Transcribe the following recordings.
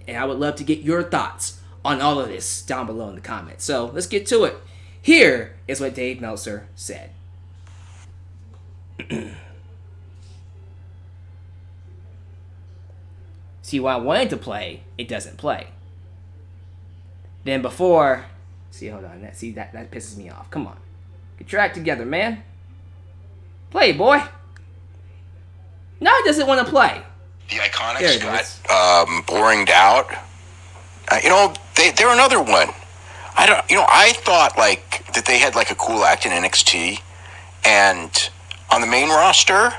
And I would love to get your thoughts on all of this down below in the comments. So let's get to it. Here is what Dave Meltzer said. See, what I wanted to play, it doesn't play. Then before... See, hold on. That pisses me off. Come on. Get your act together, man. Play, boy. No, it doesn't want to play. The Iconics got boringed out. They're another one. I thought that they had a cool act in NXT, and on the main roster,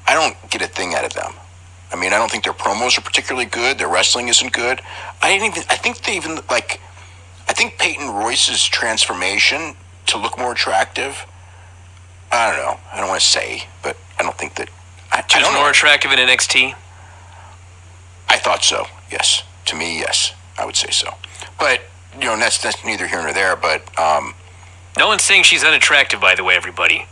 I don't get a thing out of them. I mean, I don't think their promos are particularly good. Their wrestling isn't good. I think Peyton Royce's transformation to look more attractive. I don't know. I don't want to say, but I don't think that. She was more attractive in NXT? I thought so, yes. To me, yes. I would say so. But, that's neither here nor there, but... No one's saying she's unattractive, by the way, everybody.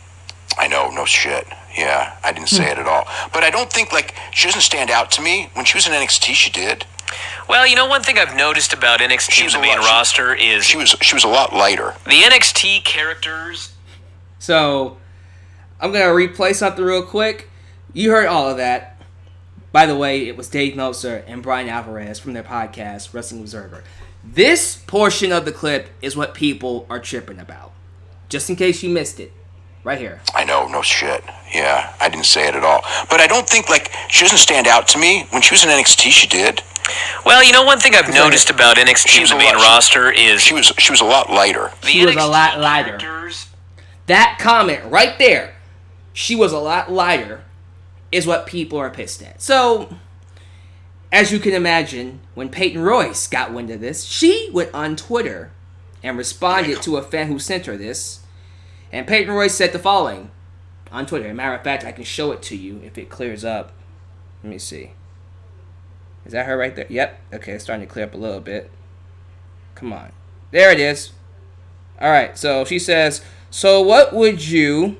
I know, no shit. Yeah, I didn't say it at all. But I don't think, she doesn't stand out to me. When she was in NXT, she did. Well, one thing I've noticed about NXT, the main roster, is... She was a lot lighter. The NXT characters... So, I'm going to replay something real quick. You heard all of that. By the way, it was Dave Meltzer and Brian Alvarez from their podcast, Wrestling Observer. This portion of the clip is what people are tripping about. Just in case you missed it. Right here. I know, no shit. Yeah, I didn't say it at all. But I don't think, she doesn't stand out to me. When she was in NXT, she did. Well, one thing I've noticed about NXT, the main roster, is... She was a lot lighter. She was a lot lighter. That comment right there, she was a lot lighter, is what people are pissed at. So, as you can imagine, when Peyton Royce got wind of this, she went on Twitter and responded to a fan who sent her this. And Peyton Royce said the following on Twitter. As a matter of fact, I can show it to you if it clears up. Let me see. Is that her right there? Yep. Okay, it's starting to clear up a little bit. Come on. There it is. Alright, so she says, "So what would you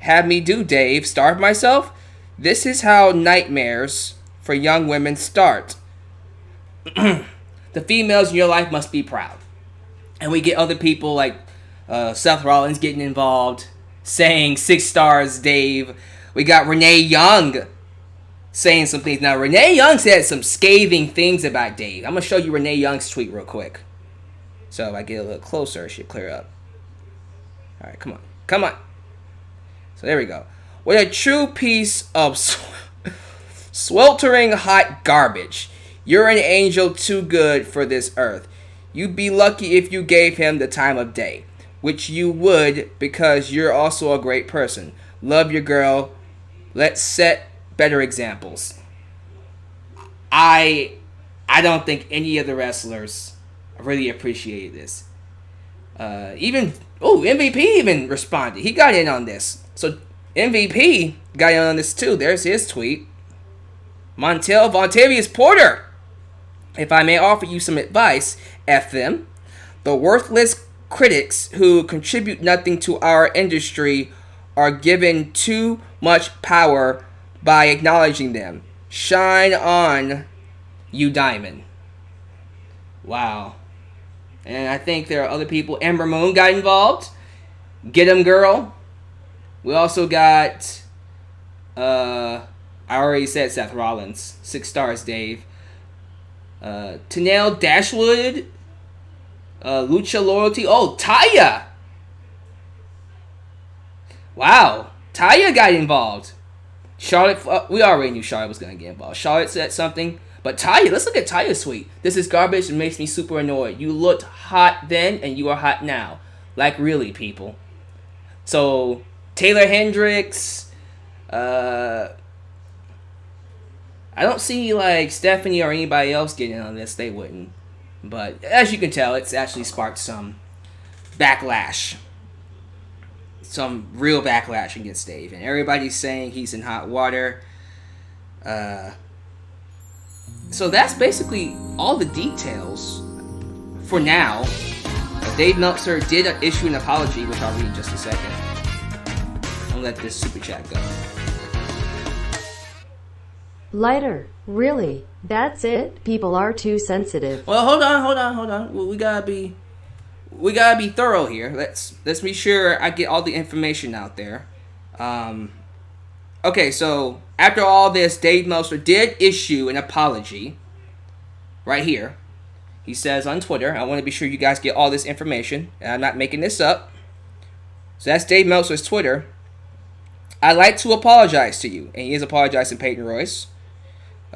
have me do, Dave? Starve myself? This is how nightmares for young women start. The females in your life must be proud." And we get other people like Seth Rollins getting involved, saying 6 stars, Dave. We got Renee Young saying some things. Now, Renee Young said some scathing things about Dave. I'm going to show you Renee Young's tweet real quick. So if I get a little closer, it should clear up. All right, come on. Come on. So there we go. What a true piece of sweltering hot garbage. You're an angel too good for this earth. You'd be lucky if you gave him the time of day, which you would because you're also a great person. Love your girl. Let's set better examples. I don't think any of the wrestlers really appreciated this. MVP even responded. He got in on this. So MVP got in on this too. There's his tweet. Vontavious Porter. If I may offer you some advice, F them. The worthless critics who contribute nothing to our industry are given too much power by acknowledging them. Shine on, you diamond. Wow. And I think there are other people. Ember Moon got involved. Get 'em, girl. We also got, I already said Seth Rollins. 6 stars, Dave. Tenelle Dashwood. Lucha Loyalty. Oh, Taya. Wow. Taya got involved. Charlotte, we already knew Charlotte was going to get involved. Charlotte said something. But Taya, let's look at Taya's tweet. This is garbage and makes me super annoyed. You looked hot then and you are hot now. Like really, people. So, Taylor Hendricks. I don't see like Stephanie or anybody else getting on this. They wouldn't. But as you can tell, it's actually sparked some backlash. Some real backlash against Dave. And everybody's saying he's in hot water. So that's basically all the details for now. Dave Meltzer did issue an apology, which I'll read in just a second. I'll let this super chat go. Lighter. Really? That's it? People are too sensitive. Well, hold on. We gotta be thorough here. Let's be sure I get all the information out there. Okay, so after all this, Dave Meltzer did issue an apology. Right here. He says on Twitter, I want to be sure you guys get all this information, and I'm not making this up. So that's Dave Meltzer's Twitter. I'd like to apologize to you, and he is apologizing to Peyton Royce.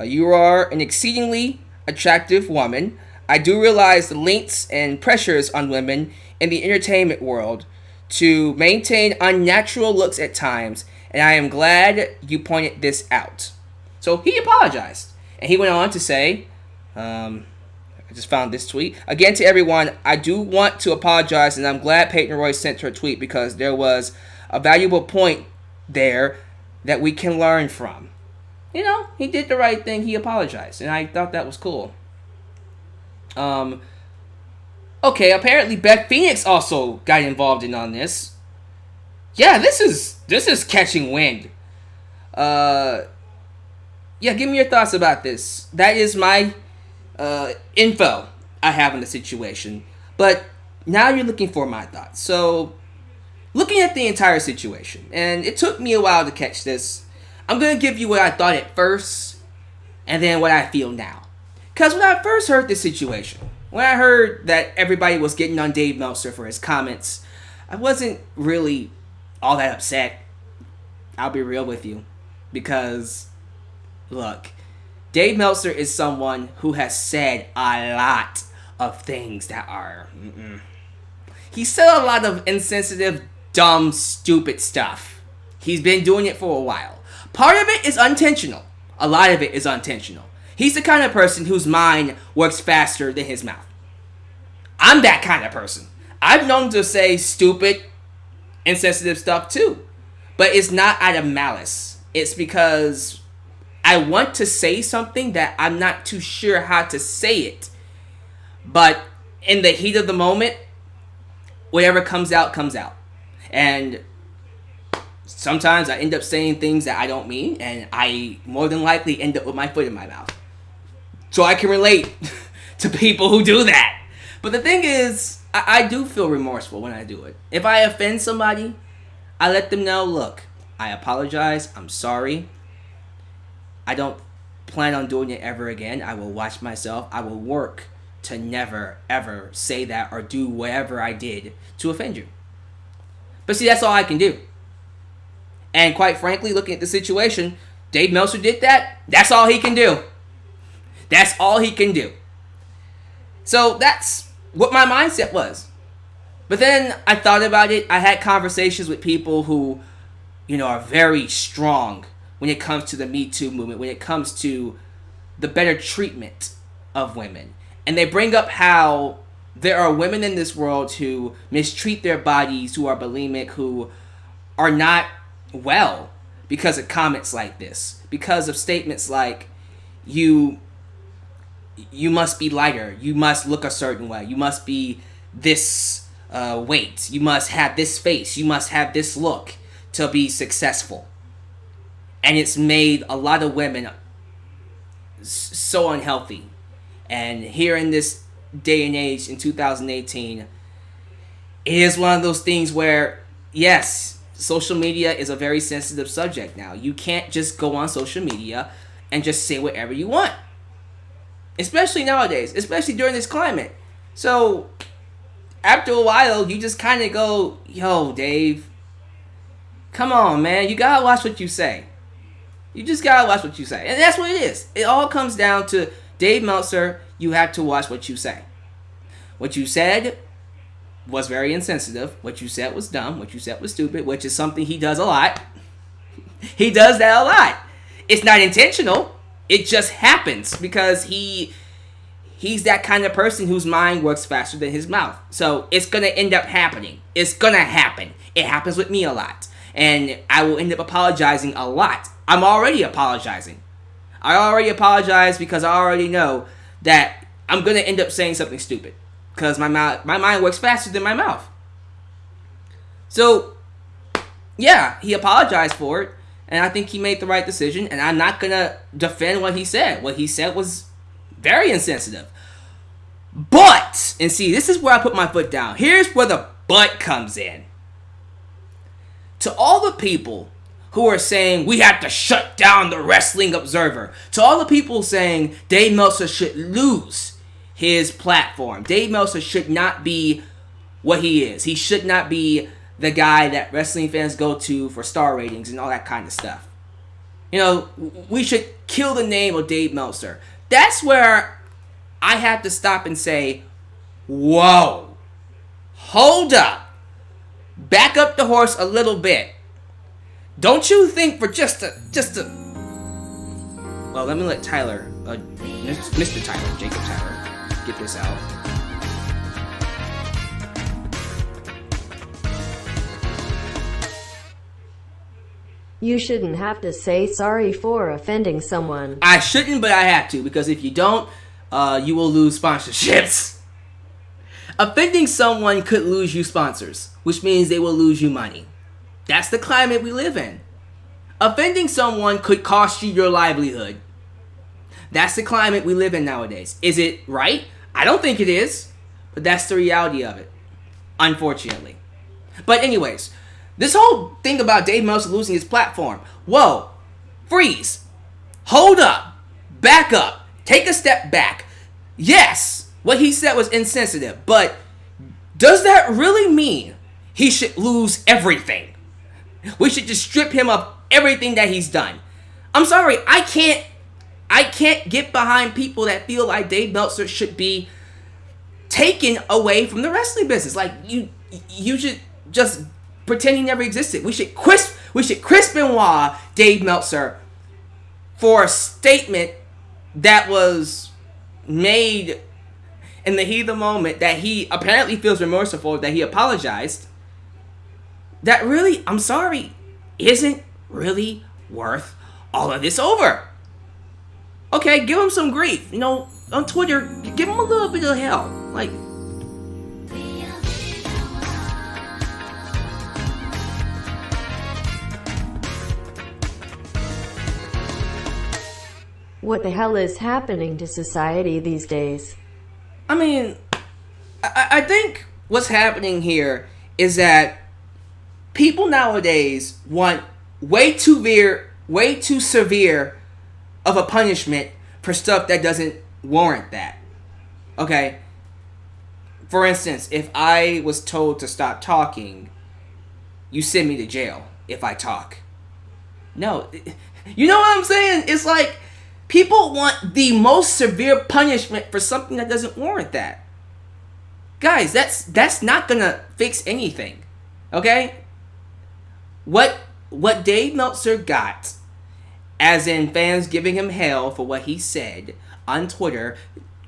You are an exceedingly attractive woman. I do realize the lengths and pressures on women in the entertainment world to maintain unnatural looks at times, and I am glad you pointed this out. So he apologized, and he went on to say, I just found this tweet. Again, to everyone, I do want to apologize, and I'm glad Peyton Royce sent her a tweet because there was a valuable point there that we can learn from. You know, he did the right thing. He apologized, and I thought that was cool. Okay, apparently Beth Phoenix also got involved in on this. Yeah, this is catching wind. Yeah, give me your thoughts about this. That is my info I have on the situation. But now you're looking for my thoughts. So, looking at the entire situation, and it took me a while to catch this, I'm going to give you what I thought at first, and then what I feel now. Because when I first heard this situation, when I heard that everybody was getting on Dave Meltzer for his comments, I wasn't really all that upset. I'll be real with you. Because, look, Dave Meltzer is someone who has said a lot of things that are... He said a lot of insensitive, dumb, stupid stuff. He's been doing it for a while. Part of it is intentional. A lot of it is unintentional. He's the kind of person whose mind works faster than his mouth. I'm that kind of person. I've known to say stupid, insensitive stuff too. But it's not out of malice. It's because I want to say something that I'm not too sure how to say it. But in the heat of the moment, whatever comes out, comes out. And sometimes I end up saying things that I don't mean, and I more than likely end up with my foot in my mouth. So I can relate to people who do that. But the thing is, I do feel remorseful when I do it. If I offend somebody, I let them know, look, I apologize, I'm sorry. I don't plan on doing it ever again. I will watch myself. I will work to never, ever say that or do whatever I did to offend you. But see, that's all I can do. And quite frankly, looking at the situation, Dave Meltzer did that. That's all he can do. That's all he can do. So that's what my mindset was. But then I thought about it. I had conversations with people who, are very strong when it comes to the Me Too movement, when it comes to the better treatment of women. And they bring up how there are women in this world who mistreat their bodies, who are bulimic, who are not well because of comments like this, because of statements like, you must be lighter, you must look a certain way, you must be this weight, you must have this face, you must have this look to be successful. And it's made a lot of women so unhealthy. And here in this day and age, in 2018, it is one of those things where, yes, social media is a very sensitive subject now. You can't just go on social media and just say whatever you want. Especially nowadays, especially during this climate. So, after a while, you just kind of go, yo, Dave, come on, man. You gotta watch what you say. You just gotta watch what you say. And that's what it is. It all comes down to Dave Meltzer, you have to watch what you say. What you said was very insensitive. What you said was dumb. What you said was stupid, which is something he does a lot. He does that a lot. It's not intentional. It just happens because he's that kind of person whose mind works faster than his mouth. So it's going to end up happening. It's going to happen. It happens with me a lot. And I will end up apologizing a lot. I'm already apologizing. I already apologize because I already know that I'm going to end up saying something stupid. Because my mind works faster than my mouth. So, yeah, he apologized for it. And I think he made the right decision, and I'm not going to defend what he said. What he said was very insensitive. But, and see, this is where I put my foot down. Here's where the but comes in. To all the people who are saying we have to shut down the Wrestling Observer, to all the people saying Dave Meltzer should lose his platform, Dave Meltzer should not be what he is. He should not be the guy that wrestling fans go to for star ratings and all that kind of stuff. You know, we should kill the name of Dave Meltzer. That's where I have to stop and say, whoa, hold up. Back up the horse a little bit. Don't you think for just a... Well, let me let Tyler, Mr. Tyler, Jacob Tyler, get this out. You shouldn't have to say sorry for offending someone. I shouldn't, but I have to, because if you don't, you will lose sponsorships. Offending someone could lose you sponsors, which means they will lose you money. That's the climate we live in. Offending someone could cost you your livelihood. That's the climate we live in nowadays. Is it right? I don't think it is, but that's the reality of it, unfortunately. But anyways, this whole thing about Dave Meltzer losing his platform. Whoa. Freeze. Hold up. Back up. Take a step back. Yes, what he said was insensitive, but does that really mean he should lose everything? We should just strip him of everything that he's done. I'm sorry, I can't get behind people that feel like Dave Meltzer should be taken away from the wrestling business. Like, you should just pretend he never existed. We should Chris Benoit Dave Meltzer for a statement that was made in the heat of the moment that he apparently feels remorseful, that he apologized. That really, I'm sorry, isn't really worth all of this over. Okay, give him some grief. You know, on Twitter, give him a little bit of hell. Like, What the hell is happening to society these days? I mean, I think what's happening here is that people nowadays want way too severe of a punishment for stuff that doesn't warrant that. Okay? For instance, if I was told to stop talking, you send me to jail if I talk. No. You know what I'm saying? It's like people want the most severe punishment for something that doesn't warrant that. Guys, that's not gonna fix anything. Okay? What Dave Meltzer got, as in fans giving him hell for what he said on Twitter,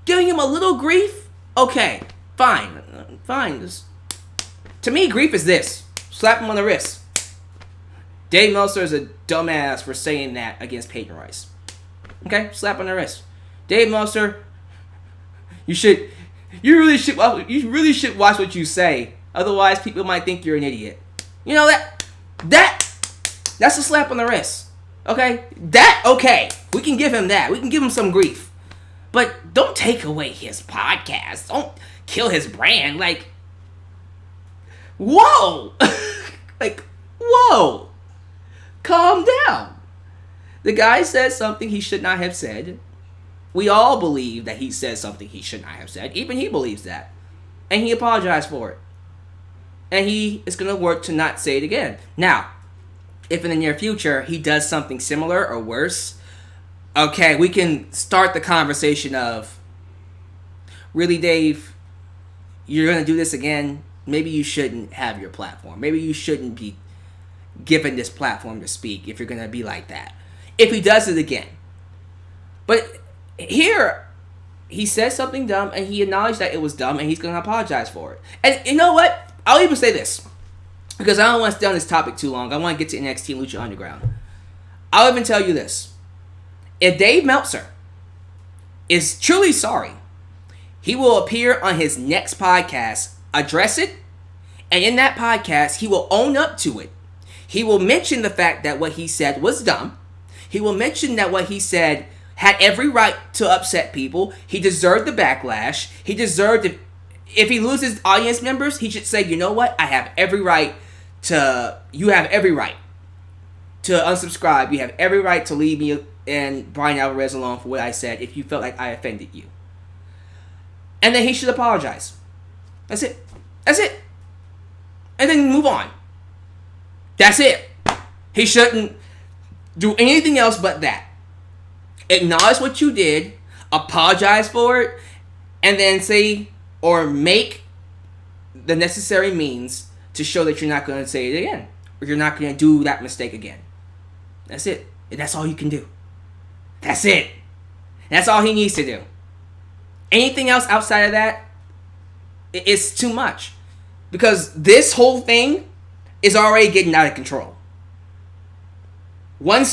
giving him a little grief, okay, fine. To me, grief is this. Slap him on the wrist. Dave Meltzer is a dumbass for saying that against Peyton Royce. Okay, slap on the wrist. Dave Meltzer, you really should watch what you say. Otherwise, people might think you're an idiot. You know that's a slap on the wrist. Okay? Okay. We can give him that. We can give him some grief. But don't take away his podcast. Don't kill his brand. Like, whoa. Like, whoa. Calm down. The guy said something he should not have said. We all believe that he said something he should not have said. Even he believes that. And he apologized for it. And he is going to work to not say it again. Now, if in the near future he does something similar or worse, okay, we can start the conversation of, really, Dave, you're going to do this again? Maybe you shouldn't have your platform. Maybe you shouldn't be given this platform to speak if you're going to be like that. If he does it again. But here, he said something dumb, and he acknowledged that it was dumb, and he's going to apologize for it. And you know what? I'll even say this, because I don't want to stay on this topic too long. I want to get to NXT and Lucha Underground. I'll even tell you this. If Dave Meltzer is truly sorry, he will appear on his next podcast, address it, and in that podcast, he will own up to it. He will mention the fact that what he said was dumb. He will mention that what he said had every right to upset people. He deserved the backlash. He deserved if he loses audience members, he should say, you know what? You have every right to unsubscribe. You have every right to leave me and Brian Alvarez alone for what I said if you felt like I offended you. And then he should apologize. That's it. And then move on. That's it. He shouldn't do anything else but that. Acknowledge what you did, apologize for it, and then say or make the necessary means to show that you're not going to say it again. Or you're not going to do that mistake again. That's it. And that's all you can do. That's it. That's all he needs to do. Anything else outside of that, it's too much. Because this whole thing is already getting out of control. One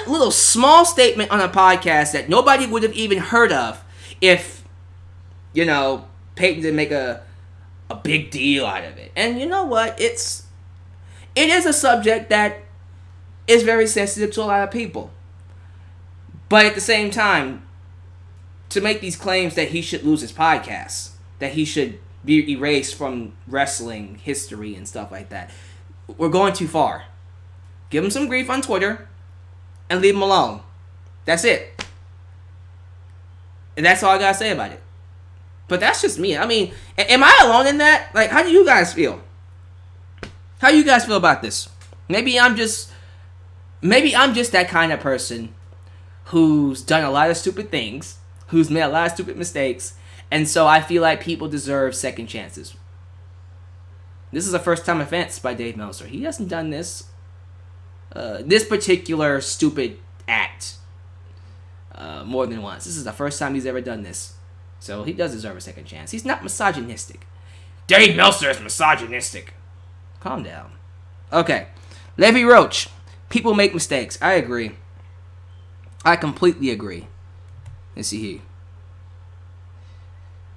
little small statement on a podcast that nobody would have even heard of if, Peyton didn't make a big deal out of it. And you know what? It is a subject that is very sensitive to a lot of people. But at the same time, to make these claims that he should lose his podcast, that he should be erased from wrestling history and stuff like that, we're going too far. Give him some grief on Twitter and leave him alone. That's it. And that's all I gotta say about it. But that's just me. I mean, am I alone in that? Like, how do you guys feel? How do you guys feel about this? Maybe I'm just that kind of person who's done a lot of stupid things, who's made a lot of stupid mistakes, and so I feel like people deserve second chances. This is a first-time offense by Dave Meltzer. He hasn't done this particular stupid act more than once. This is the first time he's ever done this. So he does deserve a second chance. He's not misogynistic. Dave Meltzer is misogynistic. Calm down. Okay. Levy Roach. People make mistakes. I agree. I completely agree. Let's see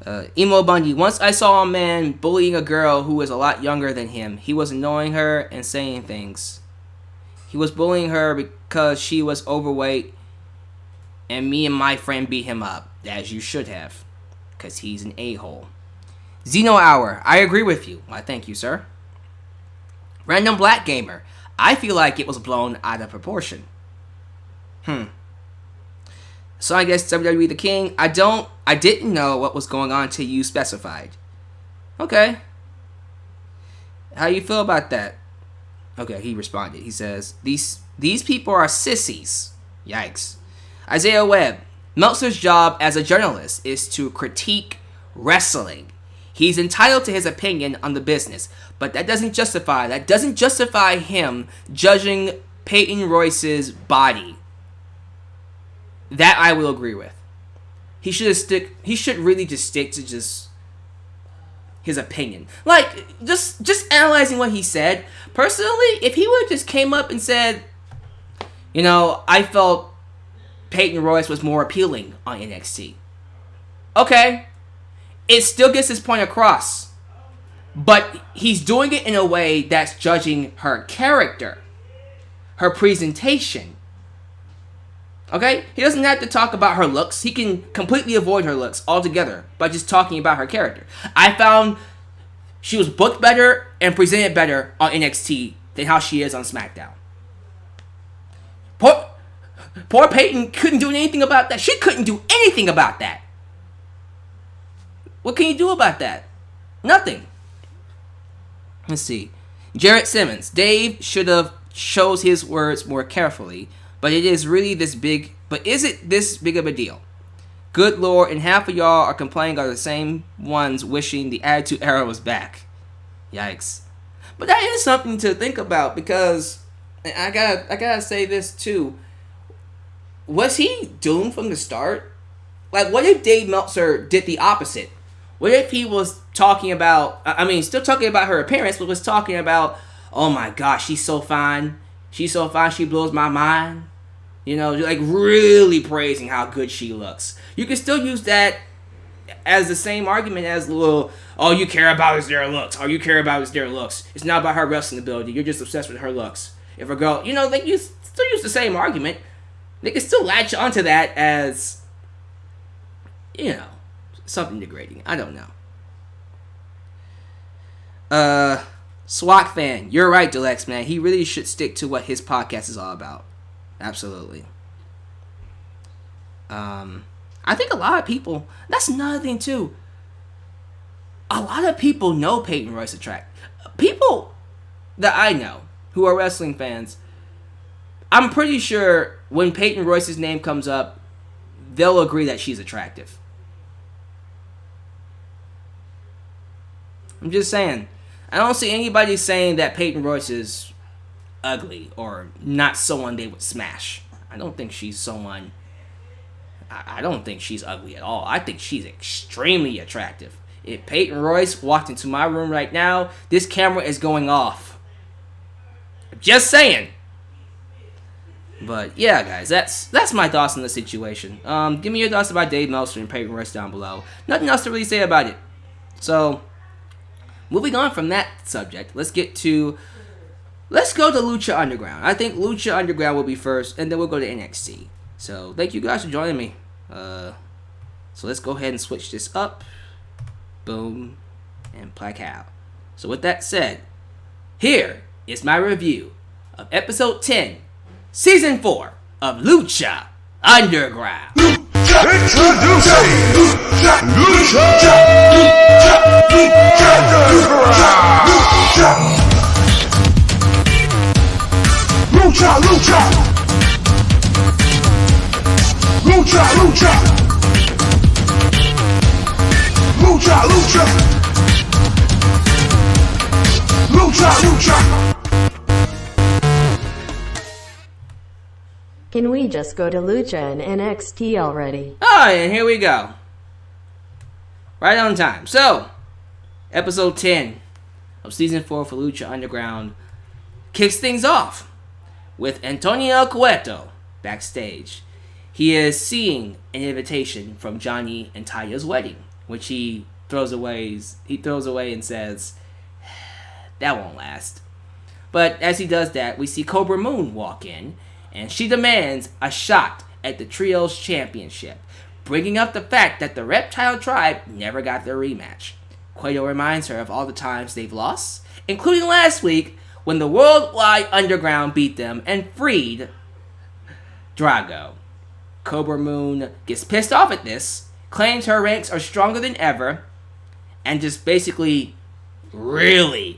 here. Emo Bundy. Once I saw a man bullying a girl who was a lot younger than him. He was annoying her and saying things. He was bullying her because she was overweight, and me and my friend beat him up, as you should have, because he's an a-hole. Xeno Hour. I agree with you. Why, thank you, sir. Random Black Gamer. I feel like it was blown out of proportion. So I guess WWE The King. I didn't know what was going on till you specified. Okay. How you feel about that? Okay, he responded. He says, These people are sissies. Yikes. Isaiah Webb. Meltzer's job as a journalist is to critique wrestling. He's entitled to his opinion on the business, but that doesn't justify him judging Peyton Royce's body. That I will agree with. He should really just stick to just his opinion. Like, just analyzing what he said. Personally, if he would have just came up and said, I felt Peyton Royce was more appealing on NXT. Okay. It still gets his point across. But he's doing it in a way that's judging her character. Her presentation. Okay? He doesn't have to talk about her looks. He can completely avoid her looks altogether by just talking about her character. I found she was booked better and presented better on NXT than how she is on SmackDown. Poor Peyton couldn't do anything about that. She couldn't do anything about that. What can you do about that? Nothing. Let's see. Jarrett Simmons. Dave should have chose his words more carefully, but is it this big of a deal? Good Lord, and half of y'all are complaining are the same ones wishing the Attitude Era was back. Yikes. But that is something to think about, because I gotta say this too. Was he doomed from the start? Like, what if Dave Meltzer did the opposite? What if he was talking about, still talking about her appearance, but was talking about, oh my gosh, she's so fine. She's so fine, she blows my mind. Like really praising how good she looks. You can still use that as the same argument as, well, all you care about is their looks. All you care about is their looks. It's not about her wrestling ability. You're just obsessed with her looks. If a girl, they still use the same argument. They can still latch onto that as, something degrading. I don't know. Swag fan, you're right, Deluxe, man. He really should stick to what his podcast is all about. Absolutely. I think a lot of people, that's another thing too. A lot of people know Peyton Royce people that I know who are wrestling fans. I'm pretty sure when Peyton Royce's name comes up, they'll agree that she's attractive. I'm just saying. I don't see anybody saying that Peyton Royce is ugly or not someone they would smash. I don't think she's someone... I don't think she's ugly at all. I think she's extremely attractive. If Peyton Royce walked into my room right now, this camera is going off. Just saying. But yeah, guys, that's my thoughts on the situation. Give me your thoughts about Dave Meltzer and Peyton Royce down below. Nothing else to really say about it. So, moving on from that subject, let's go to Lucha Underground. I think Lucha Underground will be first, and then we'll go to NXT. So, thank you guys for joining me. So let's go ahead and switch this up. Boom. And placow. So with that said, here is my review of Episode 10, Season 4 of Lucha Underground. Introducing Lucha Underground. Lucha. Lucha, lucha. Lucha, lucha. Lucha, lucha. Can we just go to Lucha and NXT already? Oh, and here we go. Right on time. So, episode 10 of season 4 for Lucha Underground kicks things off with Antonio Cueto backstage. He is seeing an invitation from Johnny and Taya's wedding, which he throws away and says, that won't last. But as he does that, we see Cobra Moon walk in, and she demands a shot at the Trios Championship, bringing up the fact that the Reptile Tribe never got their rematch. Cueto reminds her of all the times they've lost, including last week when the Worldwide Underground beat them and freed Drago. Cobra Moon gets pissed off at this, claims her ranks are stronger than ever, and just basically really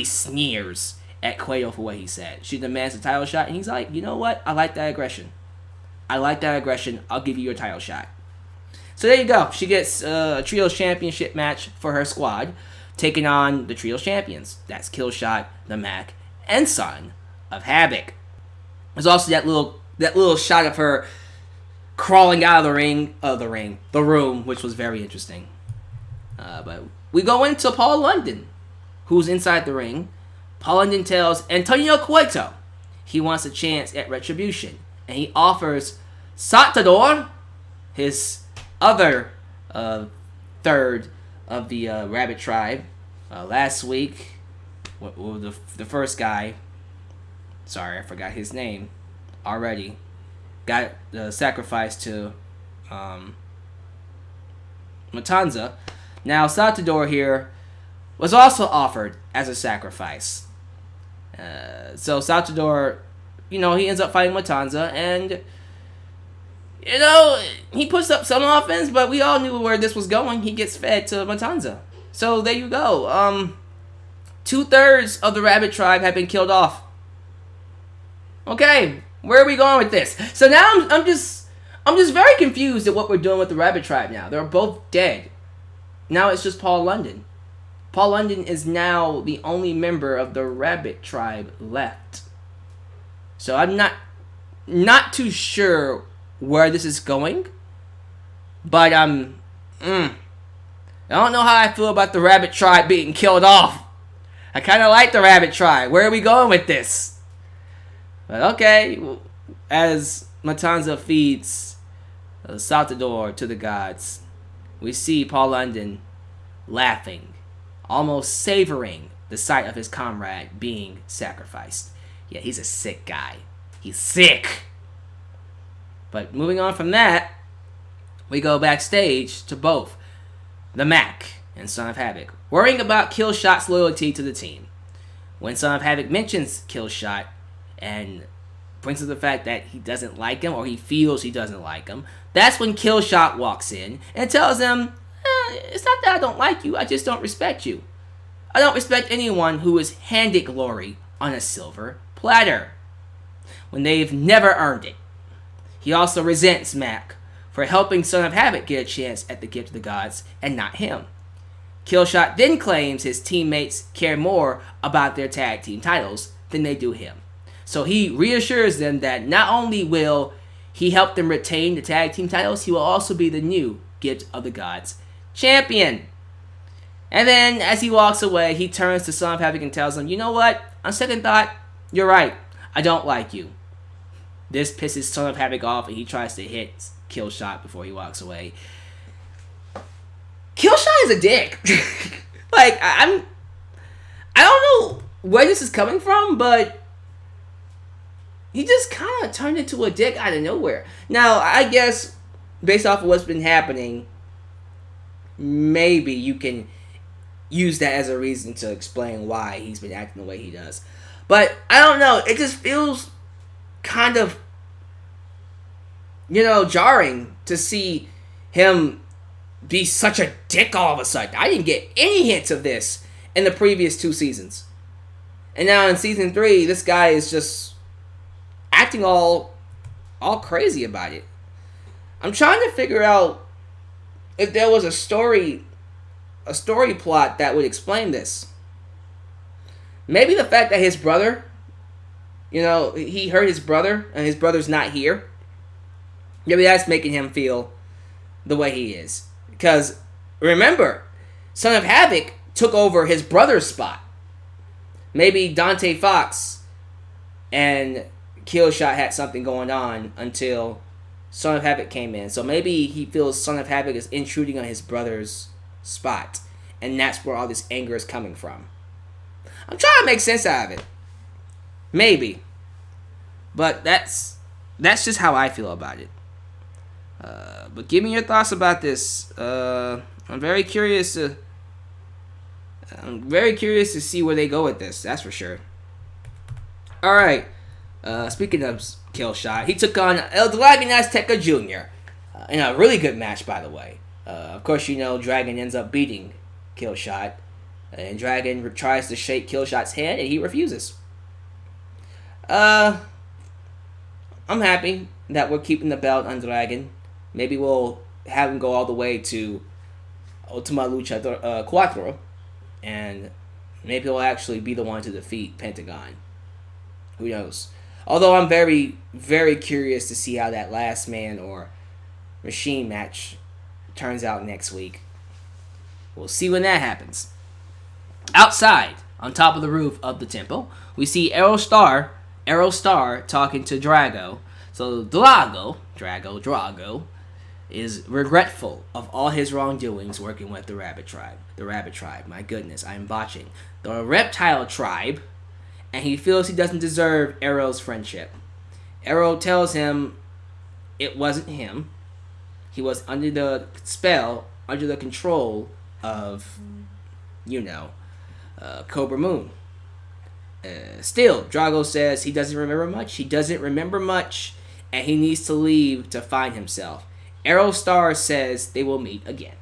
sneers at Cueto for what he said. She demands a title shot, and he's like, you know what? I like that aggression. I'll give you your title shot. So there you go. She gets a Trios Championship match for her squad, taking on the Trios Champions. That's Killshot, the Mac, and Son of Havoc. There's also that little shot of her crawling out of the room, which was very interesting. But we go into Paul London, who's inside the ring. Paul London tells Antonio Cueto he wants a chance at retribution, and he offers Saltador, his other third of the Rabbit Tribe. Last week, the first guy, sorry, I forgot his name already, got sacrificed to Matanza. Now Saltador here was also offered as a sacrifice. So Saltador, he ends up fighting Matanza, and he puts up some offense, but we all knew where this was going. He gets fed to Matanza. So there you go. 2/3 of the Rabbit Tribe have been killed off. Okay, where are we going with this? So now I'm just very confused at what we're doing with the Rabbit Tribe now. They're both dead. Now it's just Paul London. Paul London is now the only member of the Rabbit Tribe left. So I'm not too sure where this is going, but I don't know how I feel about the Rabbit Tribe being killed off. I kind of like the Rabbit Tribe. Where are we going with this? But okay, as Matanza feeds Saltador to the gods, we see Paul London laughing, almost savoring the sight of his comrade being sacrificed. Yeah, he's a sick guy. He's sick. But moving on from that, we go backstage to both the Mac and Son of Havoc, worrying about Killshot's loyalty to the team. When Son of Havoc mentions Killshot and brings up the fact that he doesn't like him, or he feels he doesn't like him, that's when Killshot walks in and tells him, it's not that I don't like you, I just don't respect you. I don't respect anyone who is handed glory on a silver platter when they've never earned it. He also resents Mac for helping Son of Havoc get a chance at the Gift of the Gods and not him. Killshot then claims his teammates care more about their tag team titles than they do him. So he reassures them that not only will he help them retain the tag team titles, he will also be the new Gift of the Gods champion. And then as he walks away, he turns to Son of Havoc and tells him, you know what? On second thought, you're right. I don't like you. This pisses Son of Havoc off, and he tries to hit Killshot before he walks away. Killshot is a dick. Like, I don't know where this is coming from, but he just kind of turned into a dick out of nowhere. Now, I guess, based off of what's been happening, maybe you can use that as a reason to explain why he's been acting the way he does. But, I don't know, it just feels kind of, jarring to see him be such a dick all of a sudden. I didn't get any hints of this in the previous 2 seasons. And now in season 3, this guy is just acting all crazy about it. I'm trying to figure out if there was a story plot that would explain this. Maybe the fact that his brother, he hurt his brother and his brother's not here. Maybe that's making him feel the way he is. Because, remember, Son of Havoc took over his brother's spot. Maybe Dante Fox and Killshot had something going on until Son of Havoc came in. So maybe he feels Son of Havoc is intruding on his brother's spot. And that's where all this anger is coming from. I'm trying to make sense out of it. Maybe. But that's just how I feel about it. But give me your thoughts about this. I'm very curious to see where they go with this. That's for sure. All right. Speaking of Killshot, he took on El Dragon Azteca Jr. In a really good match, by the way. Of course, Dragon ends up beating Killshot, and Dragon tries to shake Killshot's hand, and he refuses. I'm happy that we're keeping the belt on Dragon. Maybe we'll have him go all the way to Ultima Lucha 4, and maybe he'll actually be the one to defeat Pentagon. Who knows? Although I'm very, very curious to see how that last man or machine match turns out next week. We'll see when that happens. Outside, on top of the roof of the temple, we see Aerostar talking to Drago. So Drago is regretful of all his wrongdoings working with the Rabbit Tribe. The Rabbit Tribe, my goodness, I am botching. The Reptile Tribe, and he feels he doesn't deserve Arrow's friendship. Arrow tells him it wasn't him. He was under the spell, under the control of, Cobra Moon. Still, Drago says he doesn't remember much. And he needs to leave to find himself. Aerostar says they will meet again.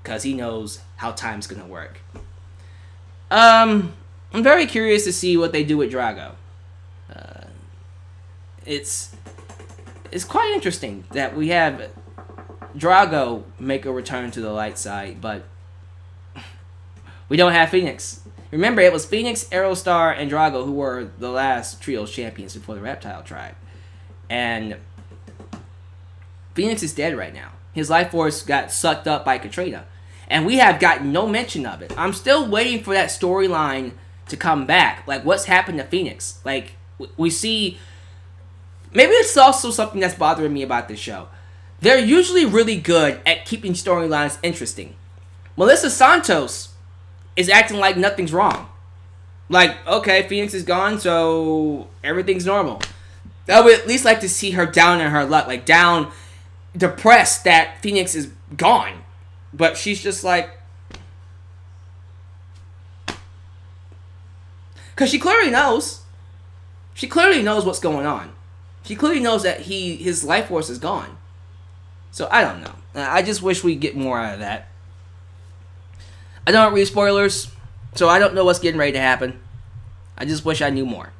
Because he knows how time's going to work. I'm very curious to see what they do with Drago. It's quite interesting that we have Drago make a return to the light side, but we don't have Phoenix. Remember, it was Phoenix, Aerostar, and Drago who were the last trios champions before the Reptile Tribe. And Phoenix is dead right now. His life force got sucked up by Katrina. And we have gotten no mention of it. I'm still waiting for that storyline to come back. Like, what's happened to Phoenix? Like, we see... Maybe it's also something that's bothering me about this show. they're usually really good at keeping storylines interesting. Melissa Santos is acting like nothing's wrong. Like, okay, Phoenix is gone, so everything's normal. I would at least like to see her down in her luck, like down, depressed that Phoenix is gone. But she's just like, because she clearly knows. She clearly knows what's going on. She clearly knows that his life force is gone. So I don't know. I just wish we'd get more out of that. I don't read spoilers, so I don't know what's getting ready to happen. I just wish I knew more.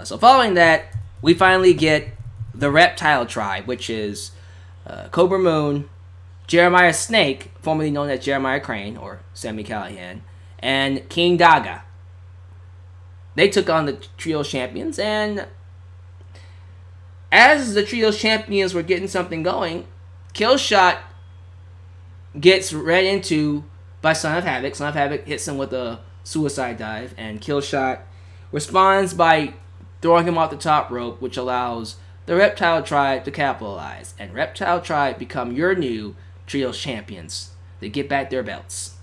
So following that, we finally get the Reptile Tribe, which is Cobra Moon, Jeremiah Snake, formerly known as Jeremiah Crane, or Sami Callihan, and King Daga. They took on the Trios Champions, and as the Trios Champions were getting something going, Killshot gets read into by Son of Havoc. Son of Havoc hits him with a suicide dive, and Killshot responds by throwing him off the top rope, which allows the Reptile Tribe to capitalize, and Reptile Tribe become your new Trios Champions. They get back their belts.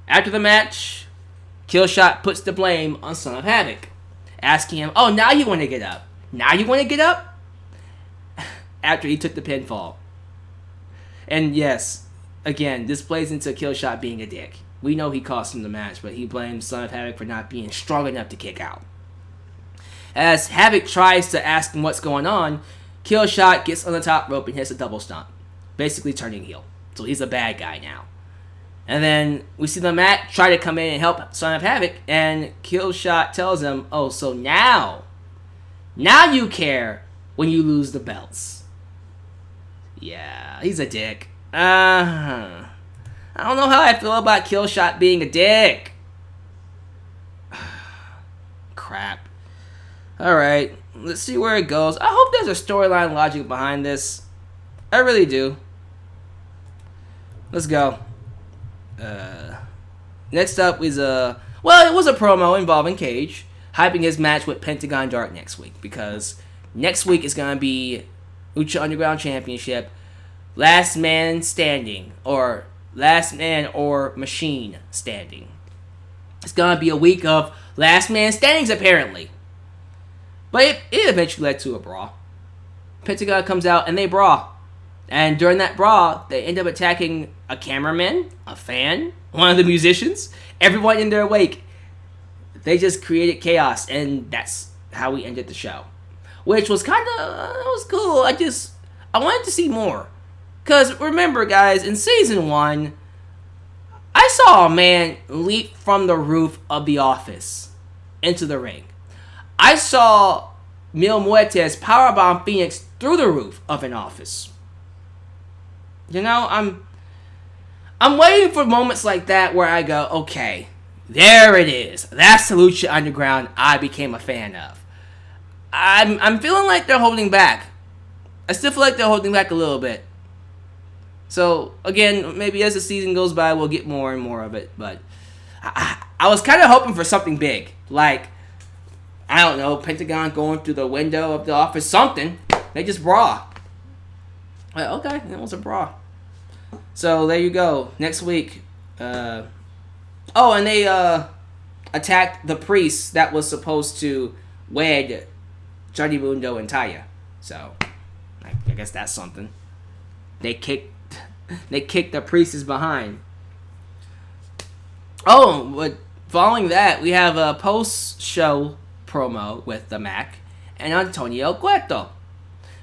After the match, Killshot puts the blame on Son of Havoc, asking him, "Oh, now you want to get up? Now you want to get up?" After he took the pinfall. And yes, again, this plays into Killshot being a dick. We know he cost him the match, but he blames Son of Havoc for not being strong enough to kick out. As Havoc tries to ask him what's going on, Killshot gets on the top rope and hits a double stomp, basically turning heel. So he's a bad guy now. And then we see the Mac try to come in and help Son of Havoc, and Killshot tells him, "Oh, so now you care when you lose the belts." Yeah, he's a dick. I don't know how I feel about Killshot being a dick. Crap. Alright, let's see where it goes. I hope there's a storyline logic behind this. I really do. Let's go. Next up is it was a promo involving Cage, hyping his match with Pentagon Dark next week, because next week is going to be Lucha Underground Championship, Last Man Standing, or Last Man or Machine Standing. It's going to be a week of Last Man Standings, apparently. But it eventually led to a brawl. Pentagon comes out and they brawl. And during that brawl, they end up attacking a cameraman, a fan, one of the musicians, everyone in their wake. They just created chaos, and that's how we ended the show. Which was kind of, it was cool. I wanted to see more. Because remember, guys, in Season 1, I saw a man leap from the roof of the office into the ring. I saw Mil Muertes powerbomb Phoenix through the roof of an office. You know, I'm waiting for moments like that where I go, okay, there it is. That's the Lucha Underground I became a fan of. I'm feeling like they're holding back. I still feel like they're holding back a little bit. So, again, maybe as the season goes by, we'll get more and more of it. But I was kind of hoping for something big. Like, I don't know, Pentagon going through the window of the office, something. They just brawl. Okay, that was a brawl. So, there you go. Next week. And they attacked the priest that was supposed to wed Johnny Mundo and Taya. So, I guess that's something. They kicked the priest's behind. Oh, but following that, we have a post-show promo with the Mac and Antonio Cueto.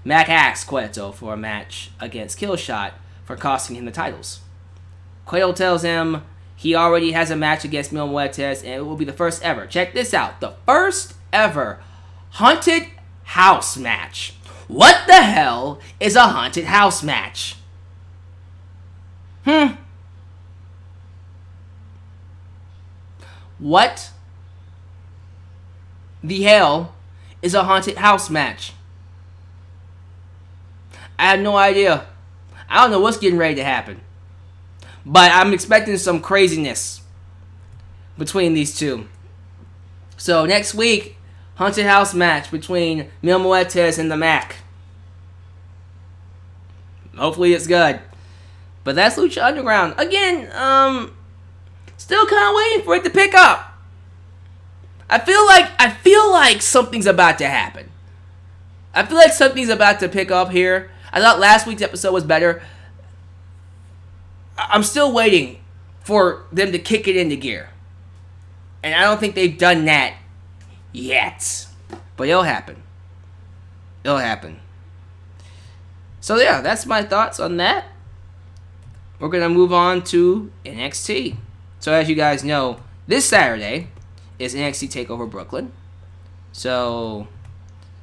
Mac asks Cueto for a match against Killshot for costing him the titles. Cueto tells him he already has a match against Mil Muertes, and it will be the first ever. Check this out. The first ever haunted house match. What the hell is a haunted house match? What the hell is a haunted house match? I have no idea. I don't know what's getting ready to happen. But I'm expecting some craziness between these two. So next week, haunted house match between Mil Muertes and the Mac. Hopefully it's good. But that's Lucha Underground. Again, still kind of waiting for it to pick up. I feel like something's about to happen. I feel like something's about to pick up here. I thought last week's episode was better. I'm still waiting for them to kick it into gear. And I don't think they've done that yet. But it'll happen. It'll happen. So yeah, that's my thoughts on that. We're going to move on to NXT. So as you guys know, this Saturday is NXT TakeOver Brooklyn. So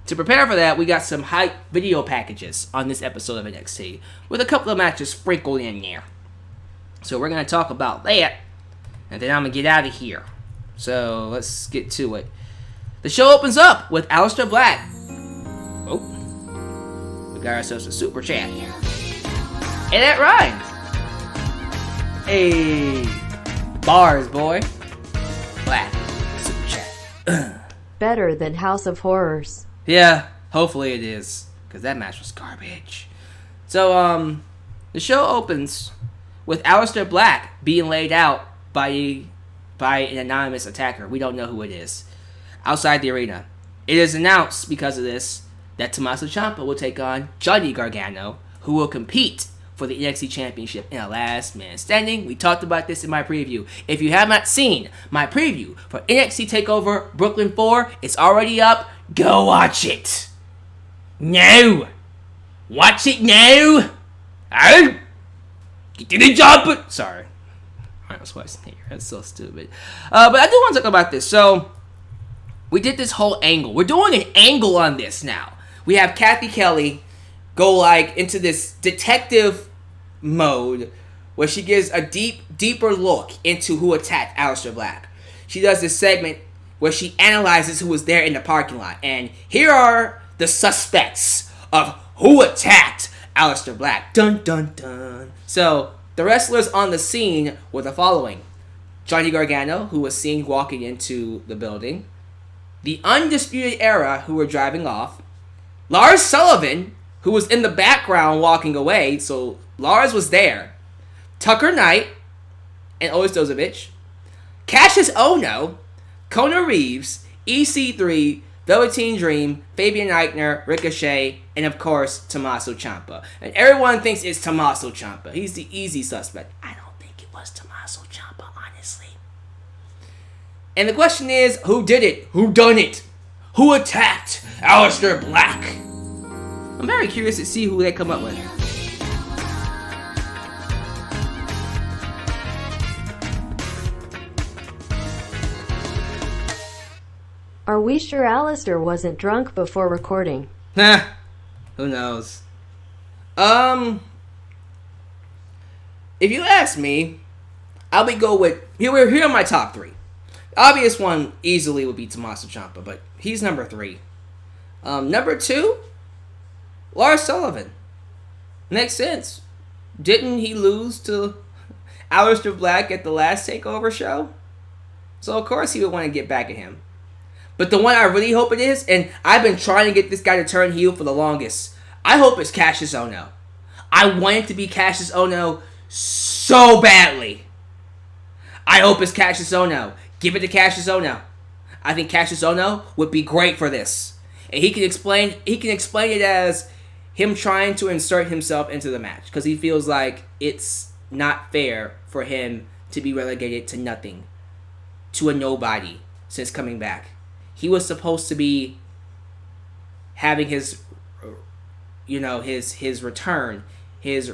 to prepare for that, we got some hype video packages on this episode of NXT with a couple of matches sprinkled in there. So we're going to talk about that, and then I'm going to get out of here. So let's get to it. The show opens up with Aleister Black. Oh, we got ourselves a super chat. And that rhymes. Hey, bars, boy. Black, super chat. Better than House of Horrors. Yeah, hopefully it is, because that match was garbage. So, the show opens with Aleister Black being laid out by an anonymous attacker. We don't know who it is. Outside the arena. It is announced because of this that Tommaso Ciampa will take on Johnny Gargano, who will compete for the NXT Championship in a last man standing. We talked about this in my preview. If you have not seen my preview for NXT TakeOver Brooklyn 4, it's already up. Go watch it. No. Watch it now. Oh. Get to the job. Sorry. Arnold Schwarzenegger. That's so stupid. But I do want to talk about this. So, we did this whole angle. We're doing an angle on this now. We have Kathy Kelly go like into this detective mode where she gives a deeper look into who attacked Aleister Black. She does this segment where she analyzes who was there in the parking lot. And here are the suspects of who attacked Aleister Black. Dun dun dun. So, the wrestlers on the scene were the following. Johnny Gargano, who was seen walking into the building. The Undisputed Era, who were driving off. Lars Sullivan, who was in the background walking away. So, Lars was there. Tucker Knight and Otis Dozovich. Cassius Ohno, Kona Reeves, EC3, Velveteen Dream, Fabian Eichner, Ricochet, and of course, Tommaso Ciampa. And everyone thinks it's Tommaso Ciampa. He's the easy suspect. I don't think it was Tommaso Ciampa, honestly. And the question is, who did it? Who done it? Who attacked Aleister Black? I'm very curious to see who they come up with. Are we sure Aleister wasn't drunk before recording? Who knows? If you ask me, I would go with here are my top three. The obvious one easily would be Tommaso Ciampa, but he's number 3. Number 2, Lars Sullivan. Makes sense. Didn't he lose to Aleister Black at the last TakeOver show? So of course he would want to get back at him. But the one I really hope it is, and I've been trying to get this guy to turn heel for the longest, I hope it's Cassius Ohno. I want it to be Cassius Ohno so badly. I hope it's Cassius Ohno. Give it to Cassius Ohno. I think Cassius Ohno would be great for this. And he can explain it as him trying to insert himself into the match. Because he feels like it's not fair for him to be relegated to nothing. To a nobody since coming back. He was supposed to be having his return, his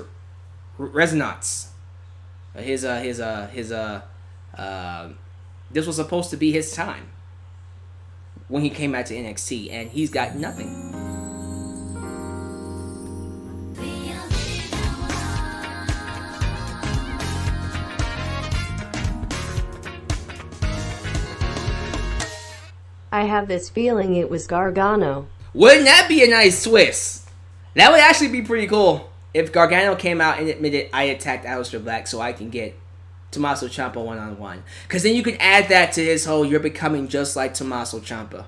resonance, this was supposed to be his time when he came back to NXT, and he's got nothing. I have this feeling it was Gargano. Wouldn't that be a nice twist? That would actually be pretty cool if Gargano came out and admitted I attacked Aleister Black so I can get Tommaso Ciampa one-on-one. Because then you can add that to his whole you're becoming just like Tommaso Ciampa.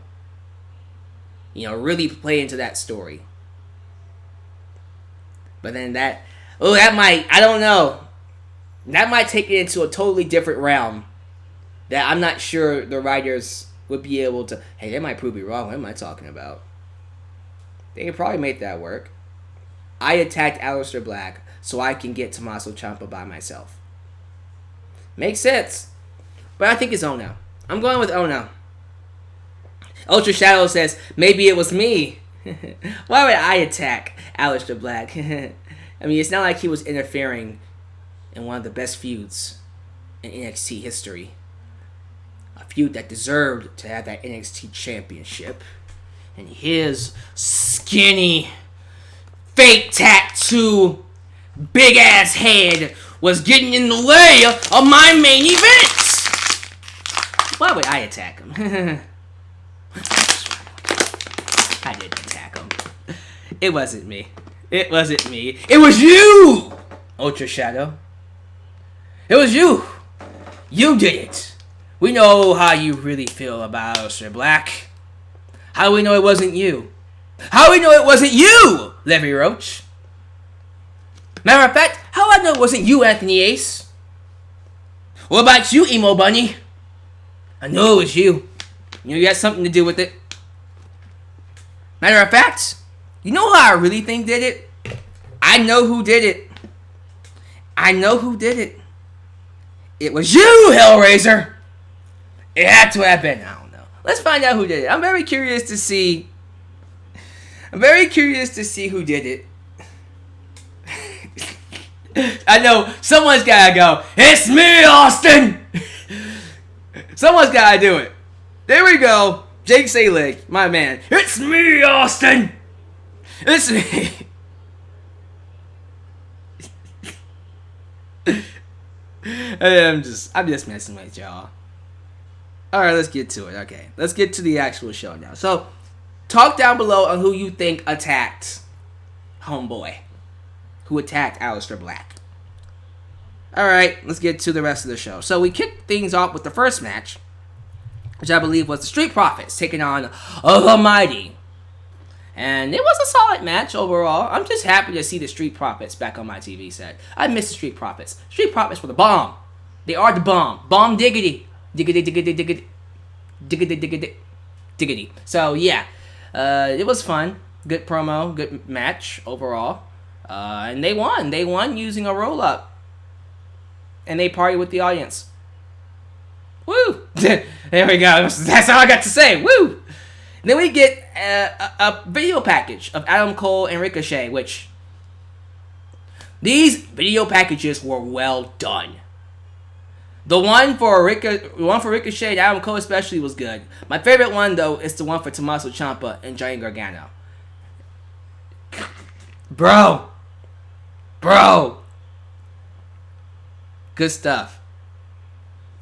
You know, really play into that story. But then that might, I don't know. That might take it into a totally different realm that I'm not sure the writers would be able to. Hey, they might prove me wrong. What am I talking about? They could probably make that work. I attacked Aleister Black so I can get Tommaso Ciampa by myself. Makes sense. But I think it's Ono. I'm going with Ono. Ultra Shadow says, maybe it was me. Why would I attack Aleister Black? I mean, it's not like he was interfering in one of the best feuds in NXT history. A feud that deserved to have that NXT championship. And his skinny, fake tattoo, big ass head was getting in the way of my main event. Why would I attack him? I didn't attack him. It wasn't me. It wasn't me. It was you, Ultra Shadow. It was you. You did it. We know how you really feel about Aleister Black. How do we know it wasn't you? How do we know it wasn't you, Levy Roach? Matter of fact, how do I know it wasn't you, Anthony Ace? What about you, Emo Bunny? I know it was you. You know you had something to do with it. Matter of fact, you know who I really think did it? I know who did it. I know who did it. It was you, Hellraiser. It had to have been. I don't know. Let's find out who did it. I'm very curious to see who did it. I know someone's gotta go. It's me, Austin. Someone's gotta do it. There we go. Jake Selig, my man. It's me, Austin. It's me. I'm just messing with y'all. Alright, let's get to it. Okay, let's get to the actual show now. So, talk down below on who you think attacked Homeboy. Who attacked Aleister Black. Alright, let's get to the rest of the show. So, we kicked things off with the first match, which I believe was the Street Profits taking on the Mighty. And it was a solid match overall. I'm just happy to see the Street Profits back on my TV set. I miss the Street Profits. Street Profits were the bomb. They are the bomb. Bomb diggity. Diggity, diggity, diggity. Diggity, diggity, diggity. So, yeah. It was fun. Good promo. Good match overall. And they won. They won using a roll-up. And they partied with the audience. Woo! There we go. That's all I got to say. Woo! Then we get a video package of Adam Cole and Ricochet, which these video packages were well done. The one for Ricochet and Adam Cole especially was good. My favorite one though is the one for Tommaso Ciampa and Johnny Gargano. Bro. Good stuff.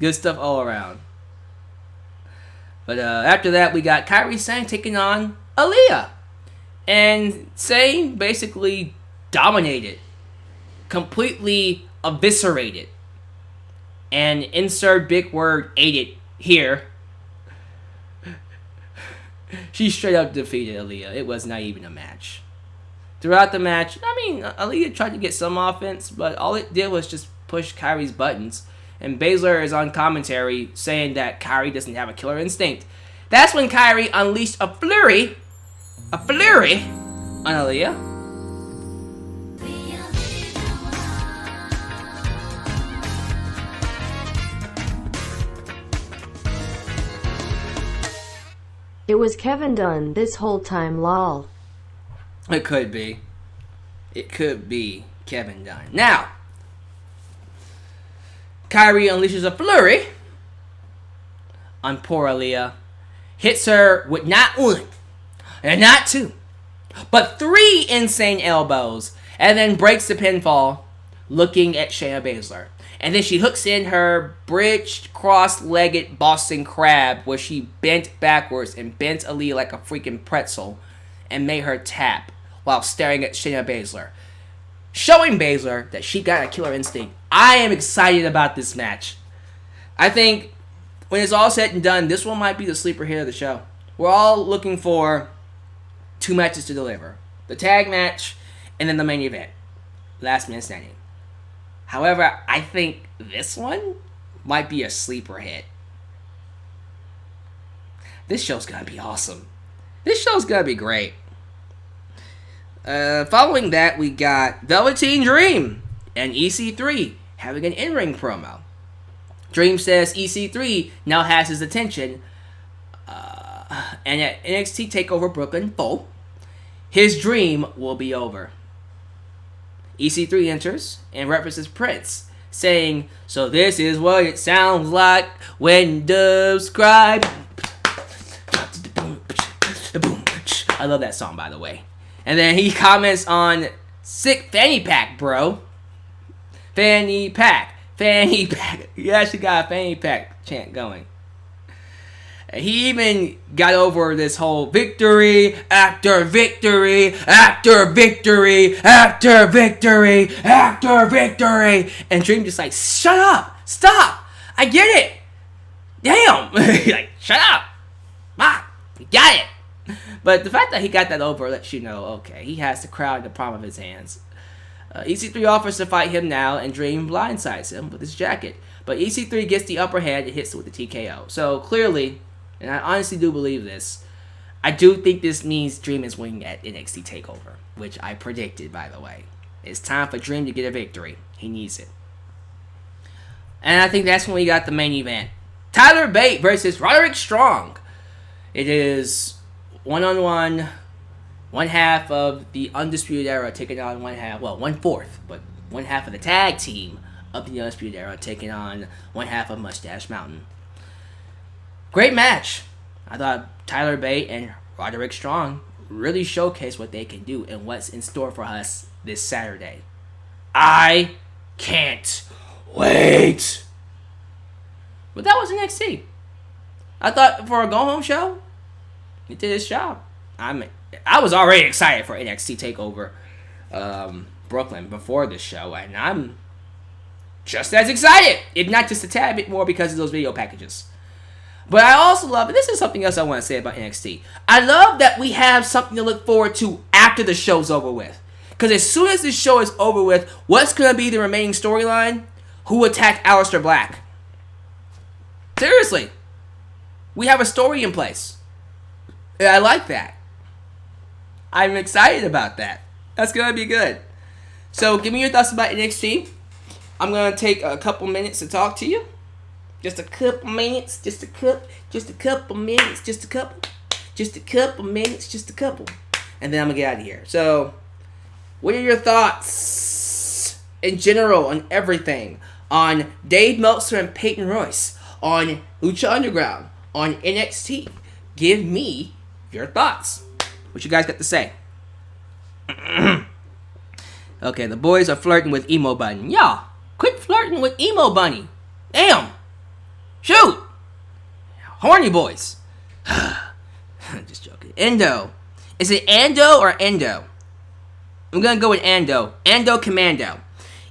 Good stuff all around. But after that, we got Kairi Sane taking on Aaliyah. And Sane basically dominated. Completely eviscerated. And insert big word, ate it, here. She straight up defeated Aaliyah. It was not even a match. Throughout the match, I mean, Aaliyah tried to get some offense, but all it did was just push Kairi's buttons. And Baszler is on commentary saying that Kairi doesn't have a killer instinct. That's when Kairi unleashed a flurry on Aaliyah. It was Kevin Dunn this whole time, lol. It could be. It could be Kevin Dunn. Now, Kairi unleashes a flurry on poor Aaliyah. Hits her with not one, and not two, but 3 insane elbows. And then breaks the pinfall looking at Shayna Baszler. And then she hooks in her bridged, cross-legged Boston Crab where she bent backwards and bent Aaliyah like a freaking pretzel and made her tap while staring at Shayna Baszler. Showing Baszler that she got a killer instinct. I am excited about this match. I think when it's all said and done, this one might be the sleeper hit of the show. We're all looking for 2 matches to deliver. The tag match and then the main event. Last Man Standing. However, I think this one might be a sleeper hit. This show's gonna be awesome. This show's gonna be great. Following that, we got Velveteen Dream and EC3 having an in-ring promo. Dream says EC3 now has his attention, and at NXT TakeOver Brooklyn Full, his dream will be over. EC3 enters and references Prince, saying, "So this is what it sounds like when doves cry." I love that song, by the way. And then he comments on "sick fanny pack, bro." Fanny pack. Fanny pack. He actually got a fanny pack chant going. He even got over this whole victory after victory after victory after victory after victory. And Dream just like, shut up. Stop. I get it. Damn. Like, shut up. Ah, you got it. But the fact that he got that over lets you know, okay, he has the crowd in the palm of his hands. EC3 offers to fight him now, and Dream blindsides him with his jacket. But EC3 gets the upper hand and hits it with the TKO. So clearly, and I honestly do believe this, I do think this means Dream is winning at NXT TakeOver, which I predicted, by the way. It's time for Dream to get a victory. He needs it. And I think that's when we got the main event. Tyler Bate versus Roderick Strong. It is one-on-one. One half of the Undisputed Era taking on one-fourth, but one half of the tag team of the Undisputed Era taking on one half of Mustache Mountain. Great match. I thought Tyler Bate and Roderick Strong really showcased what they can do and what's in store for us this Saturday. I can't wait. But that was NXT. I thought for a go-home show, it did its job. I was already excited for NXT TakeOver Brooklyn before this show, and I'm just as excited, if not just a tad bit more because of those video packages. But I also love, and this is something else I want to say about NXT, I love that we have something to look forward to after the show's over with. Because as soon as this show is over with, what's going to be the remaining storyline? Who attacked Aleister Black? Seriously. We have a story in place. And I like that. I'm excited about that. That's going to be good. So, give me your thoughts about NXT. I'm going to take a couple minutes to talk to you. Just a couple minutes. Just a couple minutes. Just a couple minutes. Just a couple. And then I'm going to get out of here. So, what are your thoughts in general on everything? On Dave Meltzer and Peyton Royce? On Lucha Underground? On NXT? Give me your thoughts. What you guys got to say? Okay, the boys are flirting with Emo Bunny. Y'all, quit flirting with Emo Bunny. Damn. Shoot. Horny boys. Just joking. Endo. Is it Ando or Endo? I'm gonna go with Ando. Ando Commando.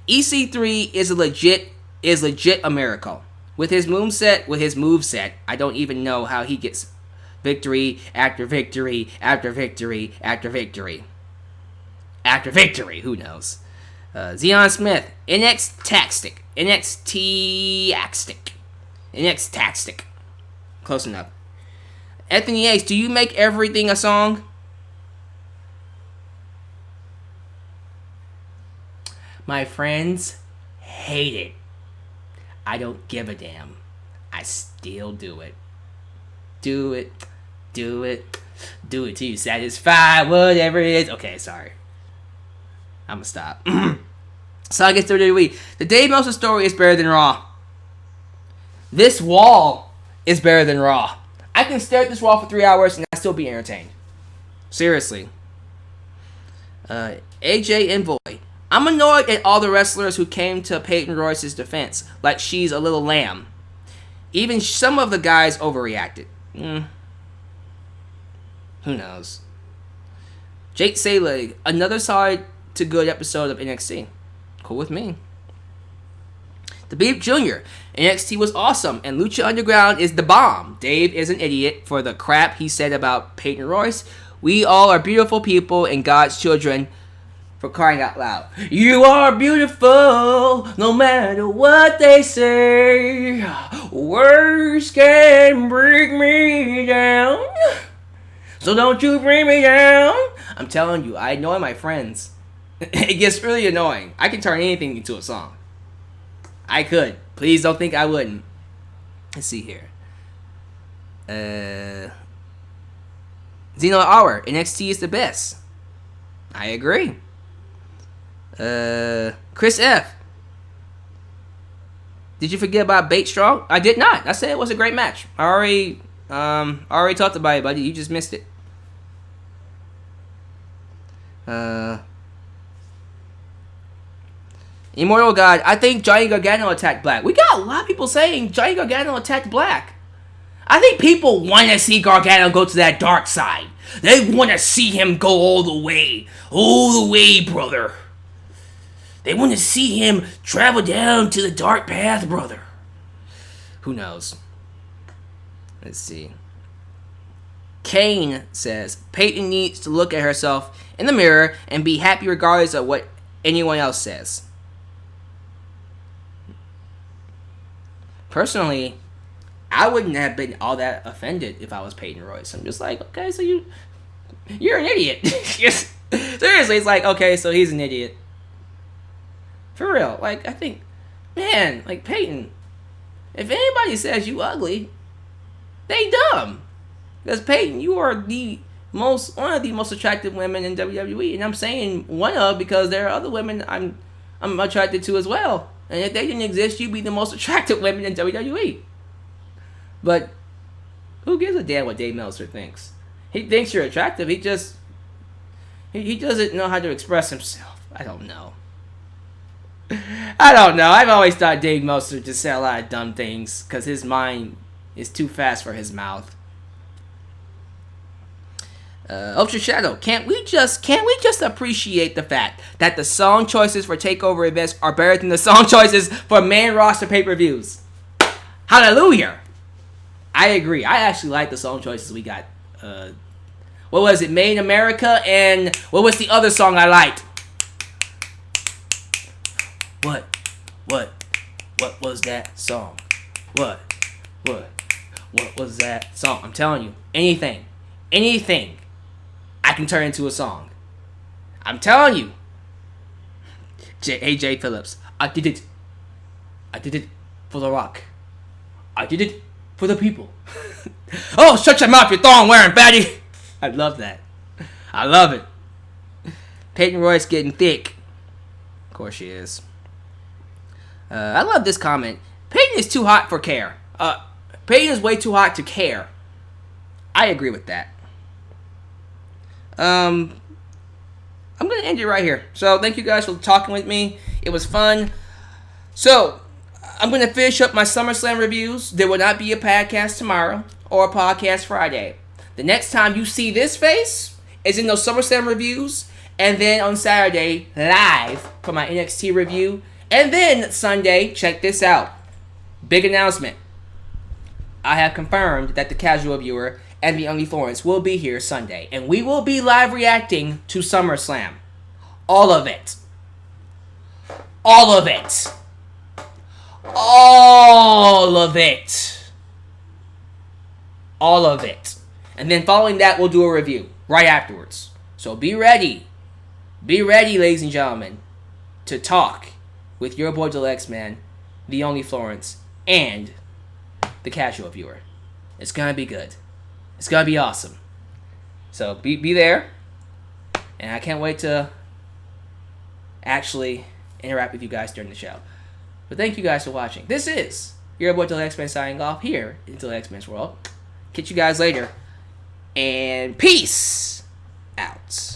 EC3 is legit a miracle. With his moveset, I don't even know how he gets victory after victory after victory after victory. After victory, who knows? Zion Smith, NXT Taxtic. Close enough. Anthony Ace, do you make everything a song? My friends hate it. I don't give a damn. I still do it. Do it till you satisfy, whatever it is. Okay, sorry. I'm gonna stop. So I get WWE. The Dave Meltzer story is better than Raw. This wall is better than Raw. I can stare at this wall for 3 hours and I still be entertained. Seriously. AJ Envoy. I'm annoyed at all the wrestlers who came to Peyton Royce's defense like she's a little lamb. Even some of the guys overreacted. Who knows? Jake Salig, another solid to good episode of NXT. Cool with me. The Beef Jr. NXT was awesome, and Lucha Underground is the bomb. Dave is an idiot for the crap he said about Peyton Royce. We all are beautiful people and God's children. For crying out loud. You are beautiful, no matter what they say. Words can bring me down. So don't you bring me down. I'm telling you, I annoy my friends. It gets really annoying. I can turn anything into a song. I could. Please don't think I wouldn't. Let's see here. Xeno Hour. NXT is the best. I agree. Chris F. Did you forget about Bate Strong? I did not. I said it was a great match. I already talked about it, buddy. You just missed it. Immortal God. I think Johnny Gargano attacked Black. We got a lot of people saying Johnny Gargano attacked Black. I think people want to see Gargano go to that dark side. They want to see him go all the way. All the way, brother. They want to see him travel down to the dark path, brother. Who knows? Let's see. Kane says, Peyton needs to look at herself in the mirror and be happy regardless of what anyone else says. Personally, I wouldn't have been all that offended if I was Peyton Royce. I'm just like, okay, so you're an idiot. Seriously, it's like, okay, so he's an idiot. For real. Like, I think, man, like, Peyton, if anybody says you ugly, they dumb. Because, Peyton, you are one of the most attractive women in WWE. And I'm saying one of because there are other women I'm attracted to as well. And if they didn't exist, you'd be the most attractive women in WWE. But who gives a damn what Dave Meltzer thinks? He thinks you're attractive. He doesn't know how to express himself. I don't know. I've always thought Dave Meltzer just said a lot of dumb things because his mind is too fast for his mouth. Ultra Shadow, can't we just appreciate the fact that the song choices for takeover events are better than the song choices for main roster pay-per-views? Hallelujah! I agree. I actually like the song choices we got. What was it? Made in America, and what was the other song I liked? What was that song? What was that song? I'm telling you, anything I can turn into a song. I'm telling you. Jay Phillips, I did it for The Rock. I did it for the people. Oh, shut your mouth, you thong wearing fatty. I love that. I love it. Peyton Royce getting thick. Of course she is. I love this comment. Peyton is too hot for care. Peyton is way too hot to care. I agree with that. I'm going to end it right here. So, thank you guys for talking with me. It was fun. So, I'm going to finish up my SummerSlam reviews. There will not be a podcast tomorrow or a podcast Friday. The next time you see this face is in those SummerSlam reviews. And then on Saturday, live for my NXT review. And then Sunday, check this out. Big announcement. I have confirmed that the casual viewer and the Only Florence will be here Sunday. And we will be live reacting to SummerSlam. All of it. All of it. All of it. All of it. And then following that, we'll do a review right afterwards. So be ready. Be ready, ladies and gentlemen, to talk with your boy Alyx, man, the Only Florence, and the casual viewer. It's gonna be good. It's gonna be awesome. So be there. And I can't wait to actually interact with you guys during the show. But thank you guys for watching. This is your boy Alyx Man signing off here in Alyx Man's World. Catch you guys later. And peace out.